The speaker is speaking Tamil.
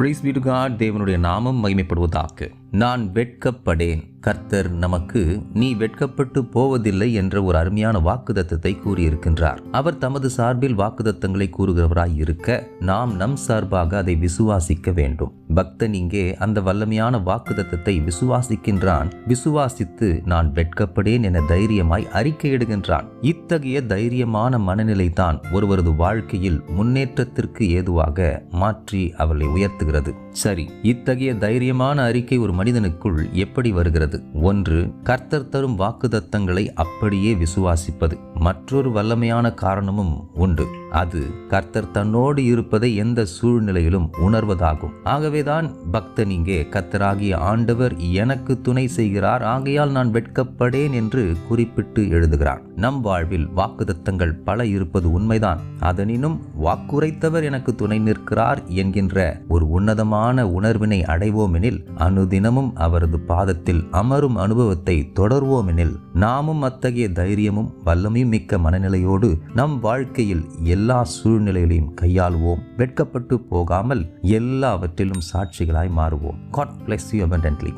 Price B to God. தேவனுடைய நாமம் மகிமைப்படுவதாக. நான் வெட்கப்படேன். கர்த்தர் நமக்கு நீ வெட்கப்பட்டு போவதில்லை என்ற ஒரு அருமையான வாக்குத்தத்தத்தை கூறியிருக்கின்றார். அவர் தமது சார்பில் வாக்குத்தத்தங்களை கூறுகிறவராய் இருக்க நாம் நம் சார்பாக அதை விசுவாசிக்க வேண்டும். பக்தன் இங்கே அந்த வல்லமையான வாக்குத்தத்தத்தை விசுவாசிக்கின்றான். விசுவாசித்து நான் வெட்கப்படேன் என தைரியமாய் அறிக்கையிடுகின்றான். இத்தகைய தைரியமான மனநிலை தான் ஒருவரது வாழ்க்கையில் முன்னேற்றத்திற்கு ஏதுவாக மாற்றி அவர்களை உயர்த்துகிறது. சரி, இத்தகைய தைரியமான அறிக்கை ஒரு மனிதனுக்குள் எப்படி வருகிறது? ஒன்று, கர்த்தர் தரும் வாக்குத்தத்தங்களை அப்படியே விசுவாசிப்பது. மற்றொரு வல்லமையான காரணமும் உண்டு. அது கர்த்தர் தன்னோடு இருப்பதை எந்த சூழ்நிலையிலும் உணர்வதாகும். ஆகவேதான் பக்தன் இங்கே கர்த்தராகிய ஆண்டவர் எனக்கு துணை செய்கிறார், ஆகையால் நான் வெட்கப்படேன் என்று குறிப்பிட்டு எழுதுகிறான். நம் வாழ்வில் வாக்குத்தத்தங்கள் பல இருப்பது உண்மைதான். அதனினும் வாக்குரைத்தவர் எனக்கு துணை நிற்கிறார் என்கின்ற ஒரு உன்னதமான உணர்வினை அடைவோமெனில், அனுதினமும் அவரது பாதத்தில் அமரும் அனுபவத்தை தொடர்வோமெனில், நாமும் அத்தகைய தைரியமும் வல்லமையும் மிக்க மனநிலையோடு நம் வாழ்க்கையில் எல்லா சூழ்நிலைகளையும் கையாளுவோம். வெட்கப்பட்டு போகாமல் எல்லாவற்றிலும் சாட்சிகளாய் மாறுவோம். God bless you abundantly.